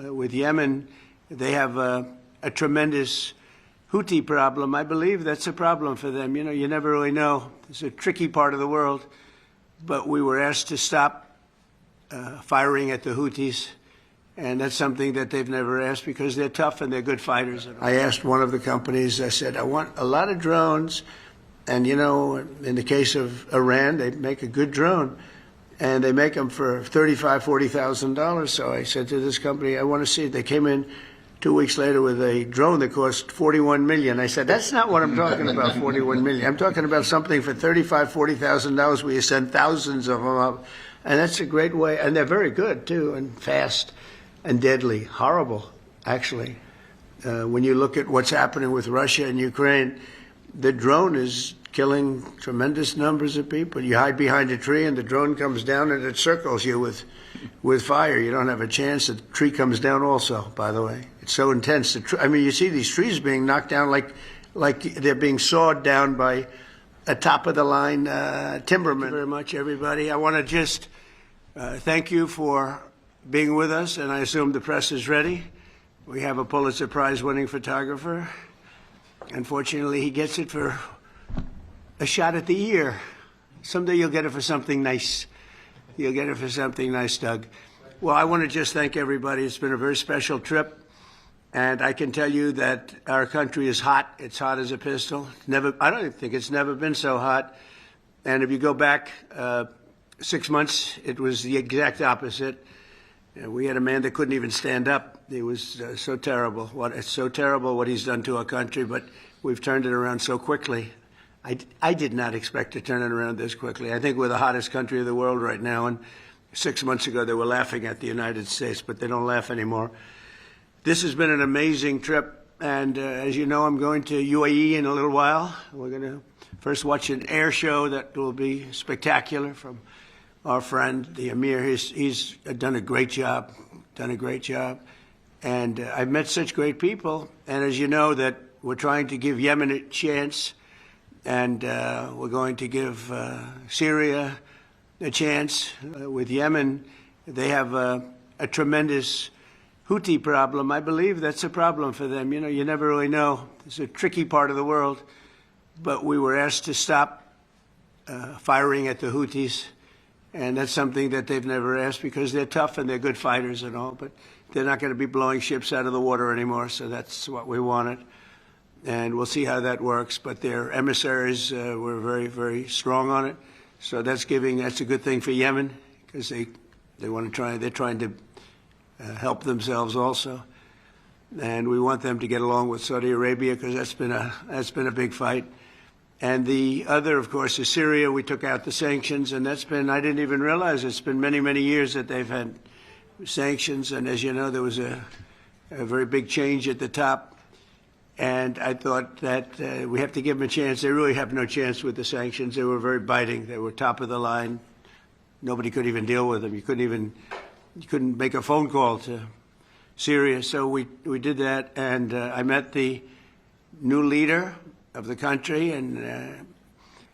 With Yemen, they have a tremendous Houthi problem. I believe that's a problem for them. You know, you never really know. It's a tricky part of the world. But we were asked to stop firing at the Houthis. And that's something that they've never asked because they're tough and they're good fighters. I asked one of the companies, I said, I want a lot of drones. And, you know, in the case of Iran, they make a good drone. And they make them for $35,000, $40,000. So I said to this company, I want to see it. They came in 2 weeks later with a drone that cost $41 million. I said, that's not what I'm talking about, $41 million. I'm talking about something for $35,000, $40,000 where you send thousands of them up. And that's a great way. And they're very good, too, and fast and deadly. Horrible, actually. When you look at what's happening with Russia and Ukraine, the drone is killing tremendous numbers of people. You hide behind a tree and the drone comes down and it circles you with fire. You don't have a chance. The tree comes down also, by the way. It's so intense. I mean, you see these trees being knocked down like they're being sawed down by a top-of-the-line timberman. Thank you very much, everybody. I want to just thank you for being with us, and I assume the press is ready. We have a Pulitzer Prize-winning photographer. Unfortunately, he gets it for a shot at the year. Someday you'll get it for something nice. You'll get it for something nice, Doug. Well, I want to just thank everybody. It's been a very special trip. And I can tell you that our country is hot. It's hot as a pistol. I don't think it's never been so hot. And if you go back 6 months, it was the exact opposite. We had a man that couldn't even stand up. He was so terrible. It's so terrible what he's done to our country, but we've turned it around so quickly. I did not expect to turn it around this quickly. I think we're the hottest country of the world right now, and 6 months ago they were laughing at the United States, but they don't laugh anymore. This has been an amazing trip, and as you know, I'm going to UAE in a little while. We're going to first watch an air show that will be spectacular from our friend, the Emir. He's done a great job, And I've met such great people, and as you know, that we're trying to give Yemen a chance. And we're going to give Syria a chance. With Yemen, they have a tremendous Houthi problem. I believe that's a problem for them. You know, you never really know. It's a tricky part of the world. But we were asked to stop firing at the Houthis. And that's something that they've never asked because they're tough and they're good fighters and all. But they're not going to be blowing ships out of the water anymore. So that's what we wanted. And we'll see how that works. But their emissaries were very, very strong on it. So that's a good thing for Yemen because they're trying to help themselves also. And we want them to get along with Saudi Arabia because that's been a big fight. And the other, of course, is Syria. We took out the sanctions, and I didn't even realize it's been many, many years that they've had sanctions. And as you know, there was a very big change at the top. And I thought that we have to give them a chance. They really have no chance with the sanctions. They were very biting. They were top of the line. Nobody could even deal with them. You couldn't make a phone call to Syria. So we did that, and I met the new leader of the country, and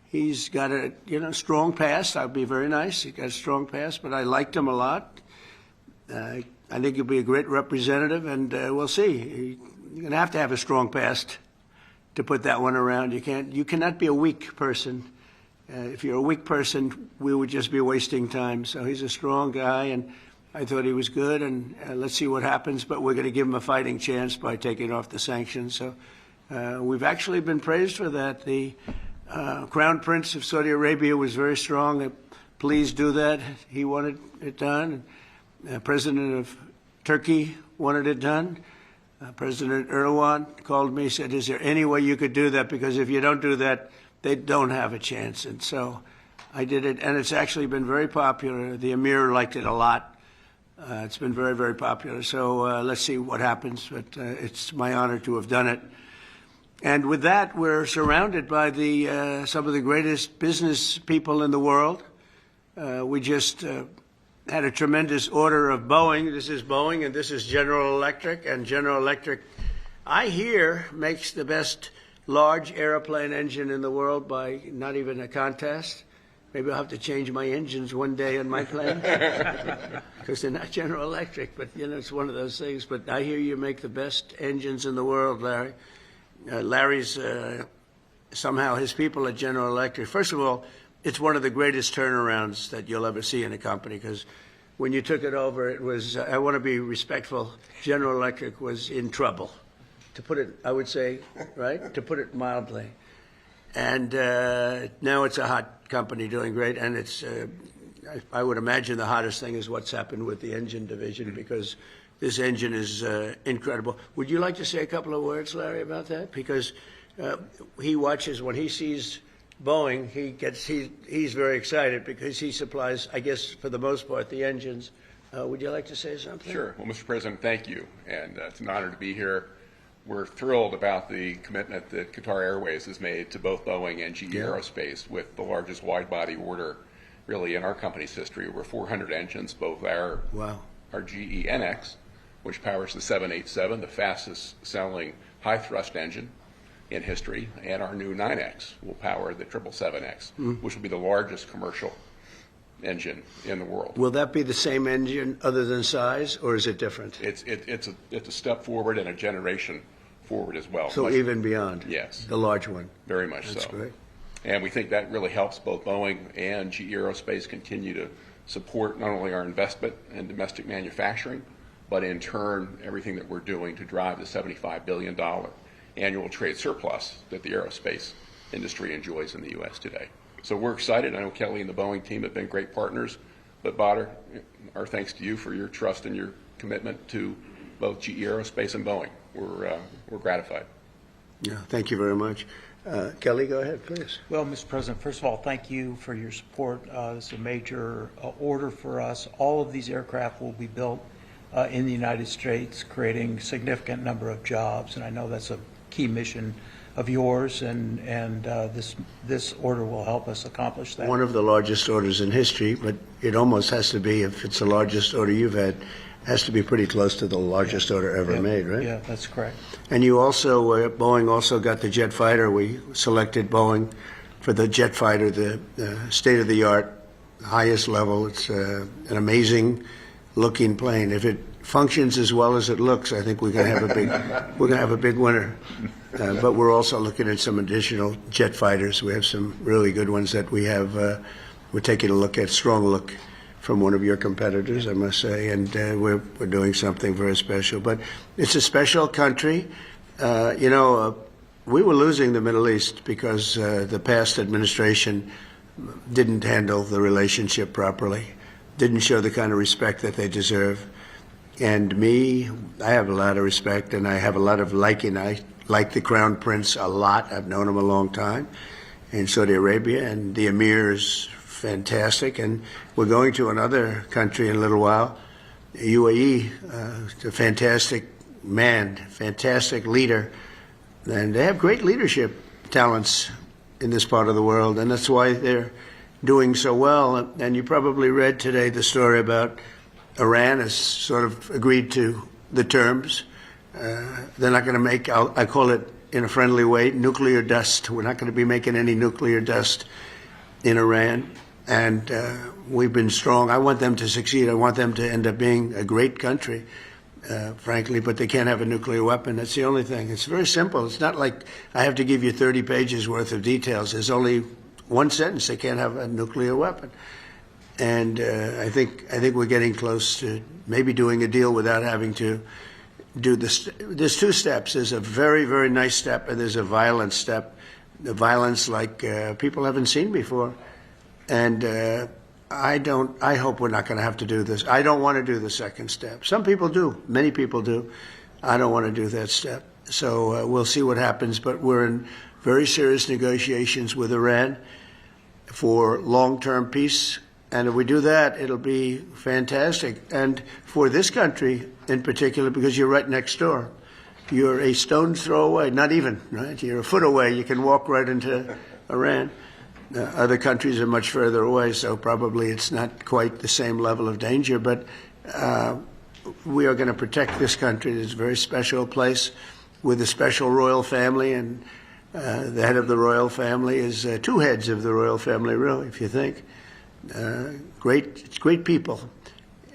he's got a strong past. I'd be very nice. He's got a strong past, but I liked him a lot. I think he'll be a great representative, and we'll see. You're going to have a strong past to put that one around. You cannot be a weak person. If you're a weak person, we would just be wasting time. So he's a strong guy, and I thought he was good, and let's see what happens. But we're going to give him a fighting chance by taking off the sanctions. So we've actually been praised for that. The Crown Prince of Saudi Arabia was very strong. Please do that. He wanted it done. President of Turkey wanted it done. President Erdogan called me, said, is there any way you could do that? Because if you don't do that, they don't have a chance. And so I did it, and it's actually been very popular. The Emir liked it a lot. It's been very, very popular. So let's see what happens, but it's my honor to have done it. And with that, we're surrounded by some of the greatest business people in the world. We just had a tremendous order of Boeing. This is Boeing, and this is General Electric. And General Electric, I hear, makes the best large airplane engine in the world by not even a contest. maybe I'll have to change my engines one day on my plane because they're not General Electric. But, you know, it's one of those things. But I hear you make the best engines in the world, Larry. Larry's somehow his people at General Electric. First of all, it's one of the greatest turnarounds that you'll ever see in a company because when you took it over, it was, I want to be respectful, General Electric was in trouble, to put it, I would say, right? To put it mildly. And now it's a hot company doing great, and it's, I would imagine the hottest thing is what's happened with the engine division because this engine is incredible. Would you like to say a couple of words, Larry, about that? Because he watches, when he sees Boeing, he's very excited because he supplies, I guess, for the most part, the engines. Would you like to say something? Sure. Well, Mr. President, thank you. And it's an honor to be here. We're thrilled about the commitment that Qatar Airways has made to both Boeing and GE Aerospace with the largest wide-body order really in our company's history. Over 400 engines, both our GE NX, which powers the 787, the fastest-selling high-thrust engine in history, and our new 9X will power the 777X, which will be the largest commercial engine in the world. Will that be the same engine other than size, or is it different? It's a step forward and a generation forward as well. So even beyond? Yes. The large one? Very much so. That's great. And we think that really helps both Boeing and GE Aerospace continue to support not only our investment in domestic manufacturing, but in turn everything that we're doing to drive the $75 billion annual trade surplus that the aerospace industry enjoys in the U.S. today. So we're excited. I know Kelly and the Boeing team have been great partners, but Badr, our thanks to you for your trust and your commitment to both GE Aerospace and Boeing. We're gratified. Yeah, thank you very much. Kelly, go ahead, please. Well, Mr. President, first of all, thank you for your support. This is a major order for us. All of these aircraft will be built in the United States, creating a significant number of jobs, and I know that's a key mission of yours, and this order will help us accomplish that. One of the largest orders in history, but it almost has to be, if it's the largest order you've had, has to be pretty close to the largest order ever made, right? Yeah, that's correct. And you also, Boeing also got the jet fighter. We selected Boeing for the jet fighter, the state-of-the-art, highest level. It's an amazing looking plane. If it functions as well as it looks, I think we're going to have a big winner. But we're also looking at some additional jet fighters. We have some really good ones that we have. We're taking a look at, strong look from one of your competitors, I must say, and we're doing something very special. But it's a special country. You know, we were losing the Middle East because the past administration didn't handle the relationship properly, didn't show the kind of respect that they deserve. And me, I have a lot of respect, and I have a lot of liking. I like the Crown Prince a lot. I've known him a long time in Saudi Arabia, and the Emir is fantastic. And we're going to another country in a little while, UAE, a fantastic man, fantastic leader. And they have great leadership talents in this part of the world, and that's why they're doing so well. And you probably read today the story about Iran has sort of agreed to the terms. They're not going to make, I call it in a friendly way, nuclear dust. We're not going to be making any nuclear dust in Iran. And we've been strong. I want them to succeed. I want them to end up being a great country, frankly, but they can't have a nuclear weapon. That's the only thing. It's very simple. It's not like I have to give you 30 pages worth of details. There's only one sentence. They can't have a nuclear weapon. And I think we're getting close to maybe doing a deal without having to do this. There's two steps. There's a very, very nice step, and there's a violent step. The violence like people haven't seen before. And I hope we're not going to have to do this. I don't want to do the second step. Some people do. Many people do. I don't want to do that step. So we'll see what happens. But we're in very serious negotiations with Iran for long-term peace. And if we do that, it'll be fantastic. And for this country in particular, because you're right next door, you're a stone's throw away, not even, right? You're a foot away. You can walk right into Iran. Other countries are much further away, so probably it's not quite the same level of danger. But we are going to protect this country. It's a very special place with a special royal family, and The head of the royal family is two heads of the royal family, really, if you think. Great people.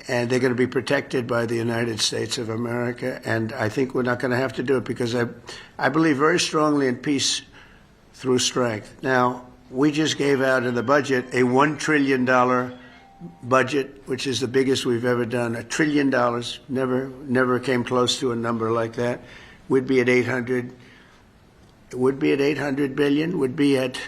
And they're going to be protected by the United States of America. And I think we're not going to have to do it because I believe very strongly in peace through strength. Now, we just gave out in the budget a $1 trillion budget, which is the biggest we've ever done. $1 trillion. Never came close to a number like that. We'd be at 800. It would be at 800 billion. Would be at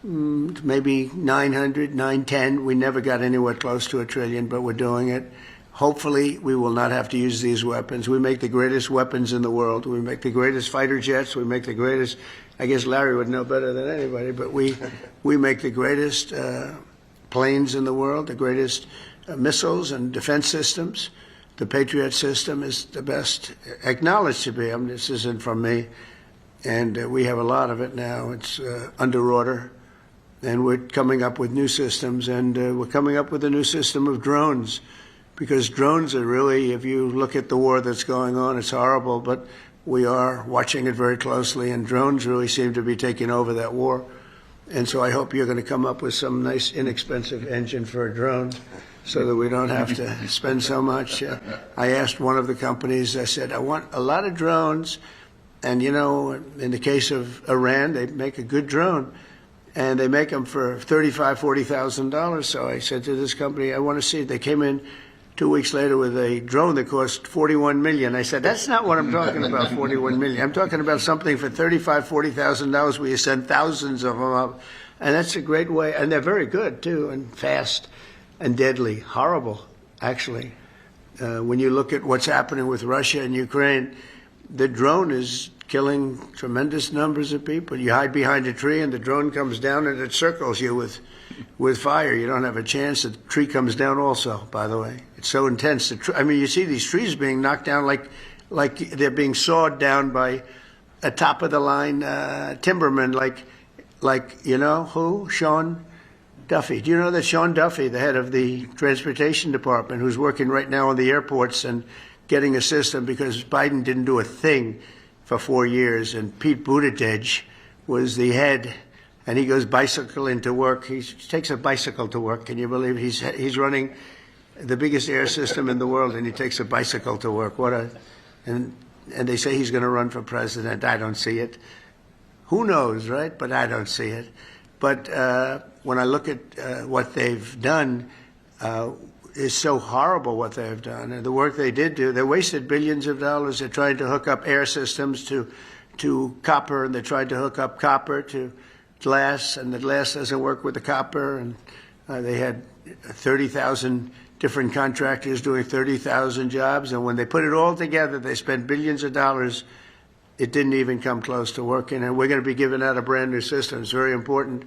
maybe 900, 910. We never got anywhere close to $1 trillion, but we're doing it. Hopefully, we will not have to use these weapons. We make the greatest weapons in the world. We make the greatest fighter jets. We make the greatest. I guess Larry would know better than anybody, but we make the greatest planes in the world, the greatest missiles and defense systems. The Patriot system is the best acknowledged to be. I mean, this isn't from me. And we have a lot of it now. It's under order. And we're coming up with new systems. And we're coming up with a new system of drones. Because drones are really, if you look at the war that's going on, it's horrible. But we are watching it very closely. And drones really seem to be taking over that war. And so I hope you're going to come up with some nice, inexpensive engine for a drone so that we don't have to spend so much. I asked one of the companies, I said, I want a lot of drones. And, you know, in the case of Iran, they make a good drone, and they make them for $35,000, $40,000. So I said to this company, I want to see it. They came in 2 weeks later with a drone that cost $41 million. I said, that's not what I'm talking about, $41 million. I'm talking about something for $35,000, $40,000 where you send thousands of them up. And that's a great way. And they're very good, too, and fast and deadly. Horrible, actually. When you look at what's happening with Russia and Ukraine, the drone is killing tremendous numbers of people. You hide behind a tree and the drone comes down and it circles you with fire. You don't have a chance. The tree comes down also, by the way. It's so intense. I mean, you see these trees being knocked down like they're being sawed down by a top-of-the-line timberman like, you know, who? Sean Duffy. Do you know that Sean Duffy, the head of the Transportation Department, who's working right now on the airports and getting a system because Biden didn't do a thing for 4 years, and Pete Buttigieg was the head, and he goes bicycling to work. He takes a bicycle to work. Can you believe he's running the biggest air system in the world, and he takes a bicycle to work? And they say he's going to run for president. I don't see it. Who knows, right? But I don't see it. But when I look at what they've done, is so horrible what they've done. And the work they did do, they wasted billions of dollars. They're trying to hook up air systems to copper, and they tried to hook up copper to glass, and the glass doesn't work with the copper. And they had 30,000 different contractors doing 30,000 jobs. And when they put it all together, they spent billions of dollars. It didn't even come close to working. And we're going to be giving out a brand new system. It's very important.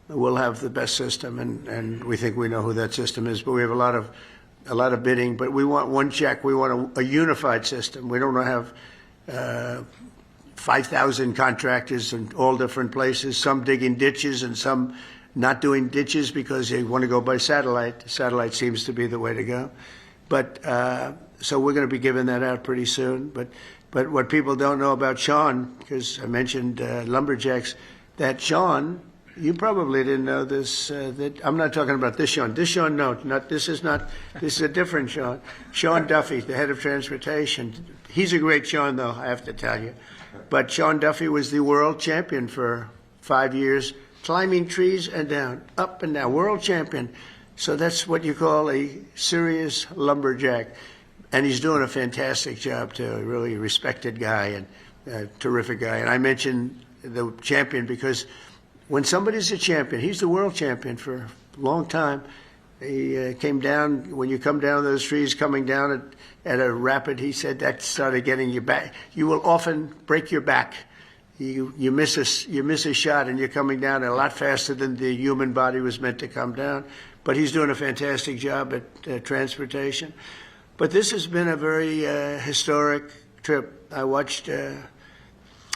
We'll have the best system, and we think we know who that system is. But we have a lot of bidding. But we want one check. We want a unified system. We don't want to have 5,000 contractors in all different places. Some digging ditches and some not doing ditches because they want to go by satellite. Satellite seems to be the way to go. But so we're going to be giving that out pretty soon. But what people don't know about Sean, because I mentioned lumberjacks, that Sean. You probably didn't know this. That I'm not talking about this Sean. This Sean, no, this is a different Sean. Sean Duffy, the head of transportation. He's a great Sean, though, I have to tell you. But Sean Duffy was the world champion for 5 years, climbing trees and down, up and down, world champion. So that's what you call a serious lumberjack. And he's doing a fantastic job, too. A really respected guy and a terrific guy. And I mentioned the champion because when somebody's a champion, he's the world champion for a long time. He came down, when you come down those trees, coming down at a rapid, he said that started getting you back. You will often break your back. You miss a shot and you're coming down a lot faster than the human body was meant to come down. But he's doing a fantastic job at transportation. But this has been a very historic trip. I watched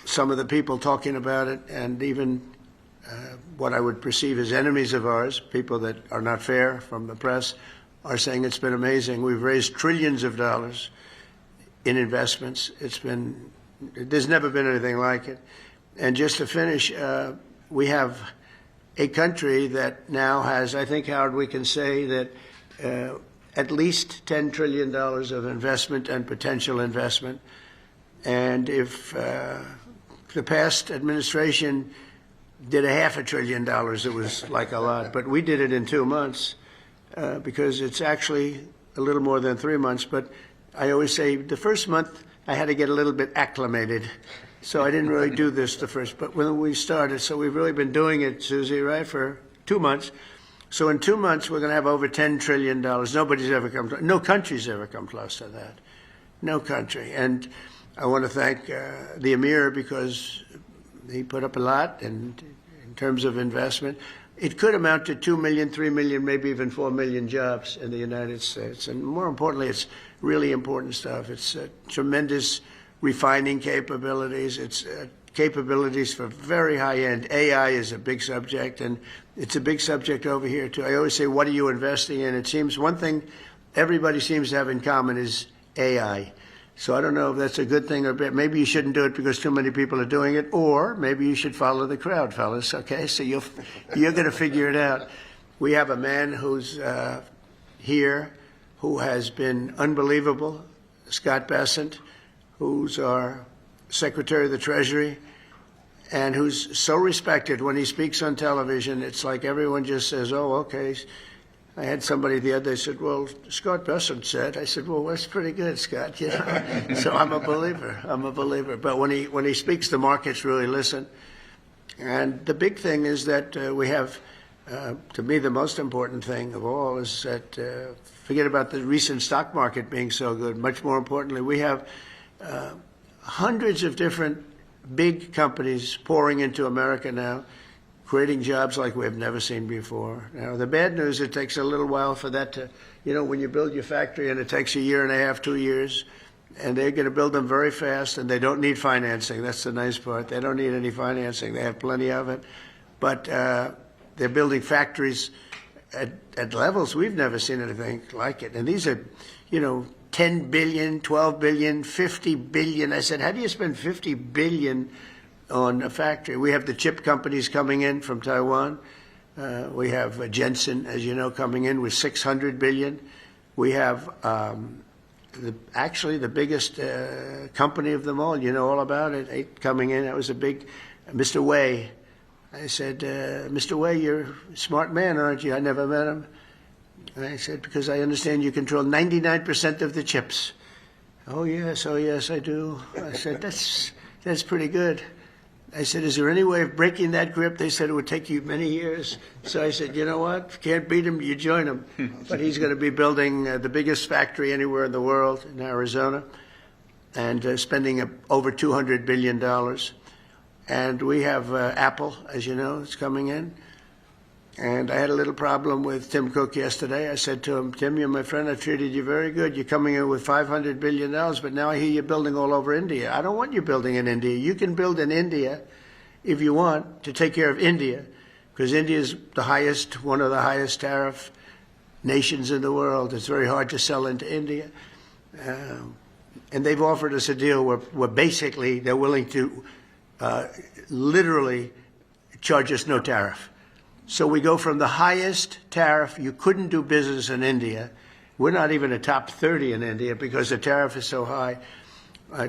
some of the people talking about it, and even what I would perceive as enemies of ours, people that are not fair from the press, are saying it's been amazing. We've raised trillions of dollars in investments. There's never been anything like it. And just to finish, we have a country that now has, I think, Howard, we can say that at least $10 trillion of investment and potential investment. And if the past administration did $500 billion, it was like a lot. But we did it in 2 months because it's actually a little more than 3 months. But I always say the first month I had to get a little bit acclimated. So I didn't really do this the first, but when we started, so we've really been doing it, Susie, right, for 2 months. So in 2 months, we're going to have over $10 trillion. Nobody's ever come, no country's ever come close to that. No country. And I want to thank the Emir because he put up a lot in terms of investment. It could amount to 2 million, 3 million, maybe even 4 million jobs in the United States. And more importantly, it's really important stuff. It's tremendous refining capabilities. It's capabilities for very high-end. AI is a big subject, and it's a big subject over here, too. I always say, what are you investing in? It seems one thing everybody seems to have in common is AI. So I don't know if that's a good thing or bad. Maybe you shouldn't do it because too many people are doing it, or maybe you should follow the crowd, fellas, okay? So you're going to figure it out. We have a man who's here who has been unbelievable, Scott Bessent, who's our Secretary of the Treasury, and who's so respected when he speaks on television. It's like everyone just says, oh, okay. I had somebody the other day said, well, Scott Bessent said. I said, well, that's pretty good, Scott. You know? So I'm a believer. I'm a believer. But when he speaks, the markets really listen. And the big thing is that we have, to me, the most important thing of all is that, forget about the recent stock market being so good. Much more importantly, we have hundreds of different big companies pouring into America now, creating jobs like we've never seen before. Now, the bad news, it takes a little while for that to, you know, when you build your factory and it takes 1.5 years, 2 years, and they're going to build them very fast, and they don't need financing. That's the nice part. They don't need any financing. They have plenty of it. But they're building factories at levels we've never seen anything like it. And these are, you know, 10 billion, 12 billion, 50 billion. I said, how do you spend 50 billion on a factory? We have the chip companies coming in from Taiwan. We have Jensen, as you know, coming in with 600 billion. We have actually the biggest company of them all. You know all about it, coming in. That was a big, Mr. Wei. I said, Mr. Wei, you're a smart man, aren't you? I never met him. And I said, because I understand you control 99% of the chips. Oh, yes, I do. I said, that's pretty good. I said, is there any way of breaking that grip? They said it would take you many years. So I said, you know what? If you can't beat him, you join him. But he's going to be building the biggest factory anywhere in the world in Arizona and spending over $200 billion. And we have Apple, as you know, it's coming in. And I had a little problem with Tim Cook yesterday. I said to him, Tim, you're my friend. I've treated you very good. You're coming in with $500 billion, but now I hear you're building all over India. I don't want you building in India. You can build in India if you want to take care of India, because India is the highest, one of the highest tariff nations in the world. It's very hard to sell into India. And they've offered us a deal where basically they're willing to literally charge us no tariff. So we go from the highest tariff, you couldn't do business in India. We're not even a top 30 in India because the tariff is so high,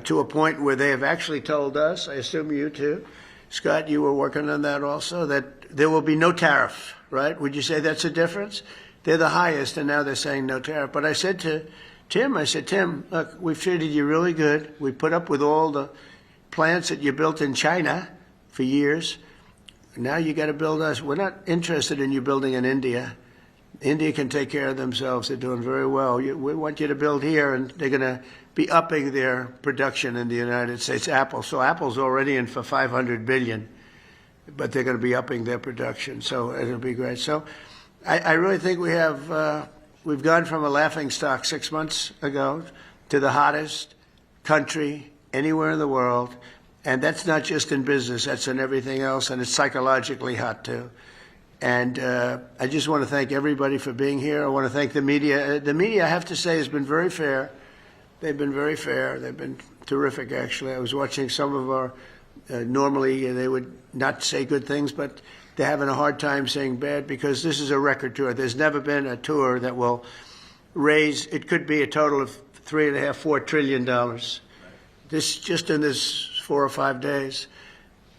to a point where they have actually told us, I assume you too, Scott, you were working on that also, that there will be no tariff, right? Would you say that's a difference? They're the highest, and now they're saying no tariff. But I said to Tim, Tim, look, we've treated you really good. We put up with all the plants that you built in China for years. Now you got to build us. We're not interested in you building in India. India can take care of themselves. They're doing very well. We want you to build here, and they're going to be upping their production in the United States. Apple. So Apple's already in for $500 billion, but they're going to be upping their production. So it'll be great. So I really think we have, we've gone from a laughing stock 6 months ago to the hottest country anywhere in the world. And that's not just in business, that's in everything else, and it's psychologically hot, too. And I just want to thank everybody for being here. I want to thank the media. The media, I have to say, has been very fair. They've been very fair. They've been terrific, actually. I was watching some of our Normally, they would not say good things, but they're having a hard time saying bad because this is a record tour. There's never been a tour that will raise, it could be a total of $3.5–4 trillion. This just in this 4 or 5 days.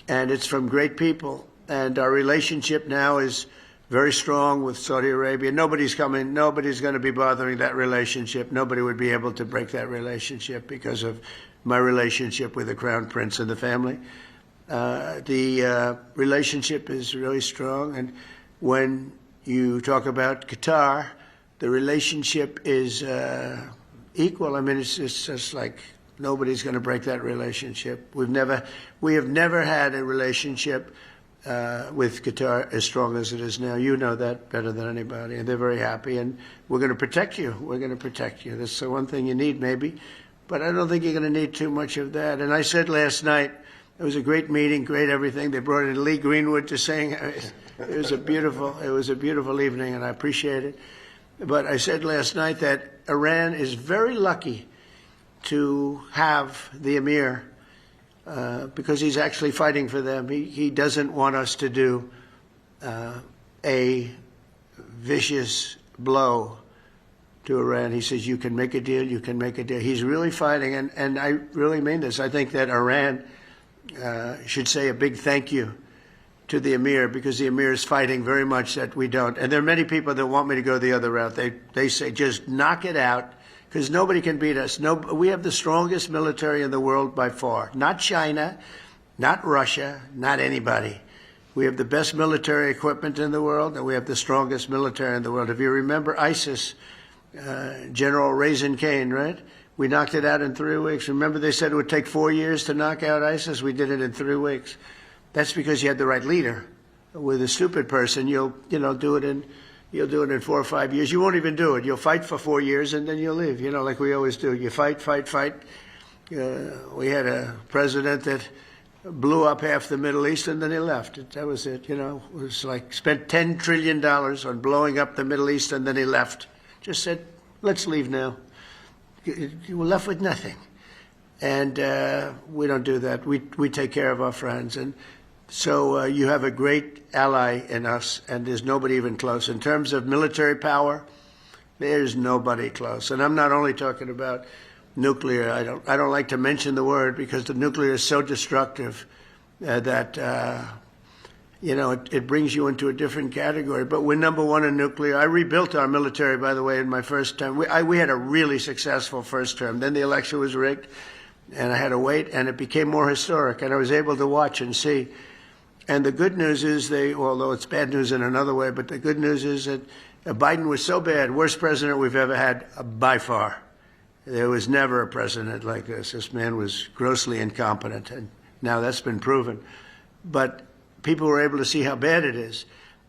And it's from great people. And our relationship now is very strong with Saudi Arabia. Nobody's going to be bothering that relationship. Nobody would be able to break that relationship because of my relationship with the Crown Prince and the family. The relationship is really strong. And when you talk about Qatar, the relationship is equal. I mean, it's just like nobody's going to break that relationship. We have never had a relationship with Qatar as strong as it is now. You know that better than anybody, and they're very happy. And we're going to protect you. We're going to protect you. That's the one thing you need, maybe, but I don't think you're going to need too much of that. And I said last night, it was a great meeting, great everything. They brought in Lee Greenwood to sing. It was a beautiful evening, and I appreciate it. But I said last night that Iran is very lucky to have the Emir because he's actually fighting for them. He doesn't want us to do a vicious blow to Iran. He says, you can make a deal, you can make a deal. He's really fighting, and I really mean this. I think that Iran should say a big thank you to the Emir, because the Emir is fighting very much that we don't. And there are many people that want me to go the other route. They say, just knock it out, because nobody can beat us. We have the strongest military in the world by far. Not China, not Russia, not anybody. We have the best military equipment in the world, and we have the strongest military in the world. If you remember ISIS, General Raisin Kane, right? We knocked it out in 3 weeks. Remember they said it would take 4 years to knock out ISIS? We did it in 3 weeks. That's because you had the right leader. With a stupid person, you'll do it in 4 or 5 years. You won't even do it. You'll fight for 4 years and then you'll leave. Like we always do. You fight. We had a president that blew up half the Middle East and then he left. That was it. It was like spent $10 trillion on blowing up the Middle East and then he left. Just said, let's leave now. You were left with nothing. And we don't do that. We take care of our friends. And so you have a great ally in us, and there's nobody even close. In terms of military power, there's nobody close. And I'm not only talking about nuclear. I don't like to mention the word because the nuclear is so destructive that it brings you into a different category. But we're number one in nuclear. I rebuilt our military, by the way, in my first term. We had a really successful first term. Then the election was rigged, and I had to wait, and it became more historic, and I was able to watch and see. And the good news is although it's bad news in another way, but the good news is that Biden was so bad, worst president we've ever had by far. There was never a president like this. This man was grossly incompetent, and now that's been proven. But people were able to see how bad it is,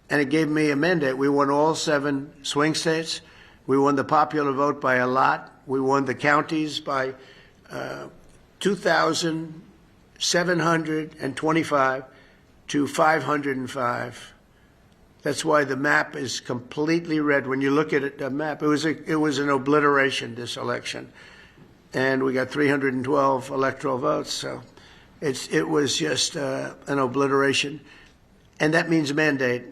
and it gave me a mandate. We won all 7 swing states. We won the popular vote by a lot. We won the counties by 2,725 to 505. That's why the map is completely red. When you look at it, the map, it was an obliteration, this election. And we got 312 electoral votes, so it was just an obliteration. And that means mandate.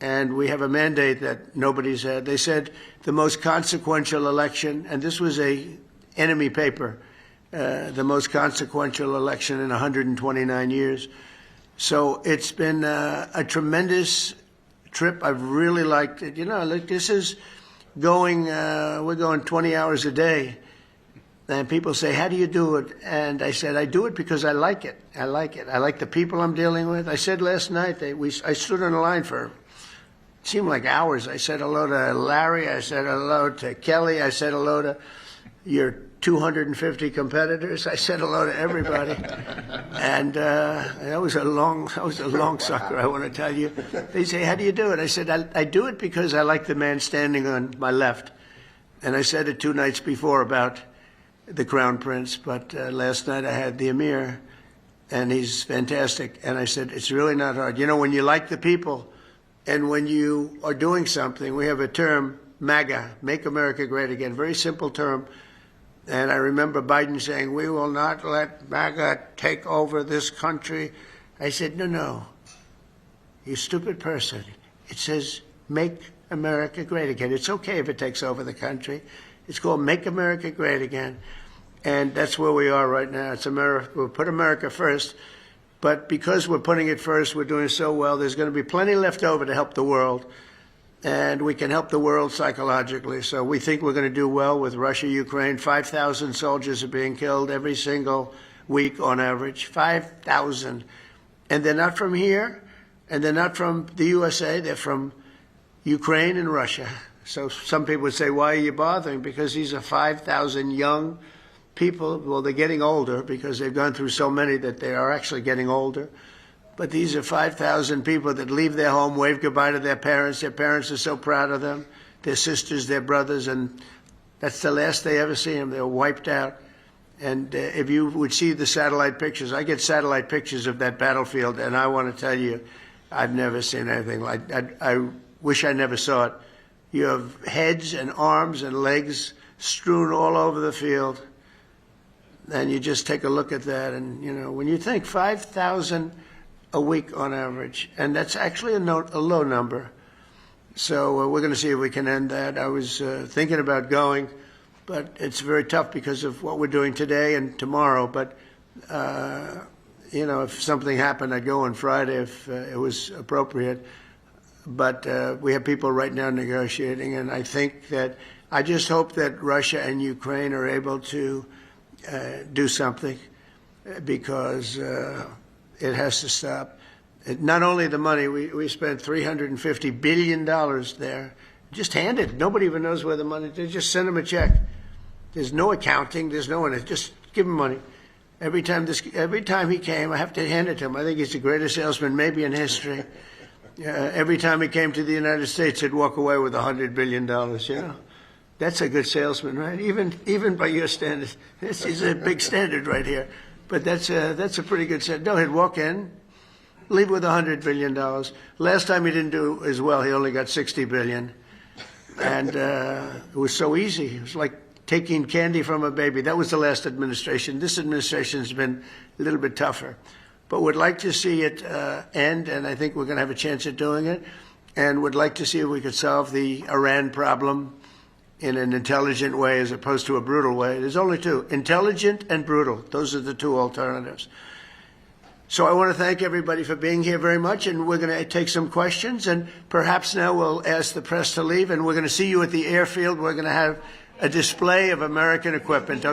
And we have a mandate that nobody's had. They said the most consequential election, and this was a enemy paper, the most consequential election in 129 years. So it's been a tremendous trip. I've really liked it. This is going, we're going 20 hours a day. And people say, how do you do it? And I said, I do it because I like it. I like it. I like the people I'm dealing with. I said last night, I stood on the line for, it seemed like hours. I said hello to Larry. I said hello to Kelly. I said hello to your 250 competitors. I said hello to everybody. And that was a long sucker, I want to tell you. They say, how do you do it? I said, I do it because I like the man standing on my left. And I said it 2 nights before about the Crown Prince, but last night I had the Emir, and he's fantastic. And I said, it's really not hard. When you like the people, and when you are doing something, we have a term, MAGA, Make America Great Again, very simple term. And I remember Biden saying, we will not let MAGA take over this country. I said, no, you stupid person. It says, make America great again. It's okay if it takes over the country. It's called Make America Great Again. And that's where we are right now. It's America. We'll put America first. But because we're putting it first, we're doing so well, there's going to be plenty left over to help the world. And we can help the world psychologically. So we think we're going to do well with Russia, Ukraine. 5,000 soldiers are being killed every single week on average. 5,000. And they're not from here, and they're not from the USA. They're from Ukraine and Russia. So some people would say, why are you bothering? Because these are 5,000 young people. Well, they're getting older because they've gone through so many that they are actually getting older. But these are 5,000 people that leave their home, wave goodbye to their parents. Their parents are so proud of them, their sisters, their brothers, and that's the last they ever see them. They're wiped out. And if you would see the satellite pictures, I get satellite pictures of that battlefield, and I want to tell you, I've never seen anything like that. I wish I never saw it. You have heads and arms and legs strewn all over the field, and you just take a look at that, and, you know, when you think 5,000 a week on average, and that's actually a low number. So we're going to see if we can end that. I was thinking about going, but it's very tough because of what we're doing today and tomorrow. But, you know, if something happened, I'd go on Friday if it was appropriate. But we have people right now negotiating, and I think that I just hope that Russia and Ukraine are able to do something because it has to stop. Not only the money, we spent $350 billion there. Just hand it. Nobody even knows where the money is. Just send them a check. There's no accounting. There's no one. Just give him money. Every time he came, I have to hand it to him. I think he's the greatest salesman maybe in history. Every time he came to the United States, he'd walk away with $100 billion, you know. That's a good salesman, right? Even by your standards. This is a big standard right here. But that's a pretty good set. No, he'd walk in, leave with $100 billion. Last time he didn't do as well. He only got $60 billion. And it was so easy. It was like taking candy from a baby. That was the last administration. This administration has been a little bit tougher. But would like to see it end, and I think we're going to have a chance at doing it. And would like to see if we could solve the Iran problem in an intelligent way as opposed to a brutal way. There's only two, intelligent and brutal. Those are the two alternatives. So I want to thank everybody for being here very much, and we're going to take some questions, and perhaps now we'll ask the press to leave, and we're going to see you at the airfield. We're going to have a display of American equipment. Okay?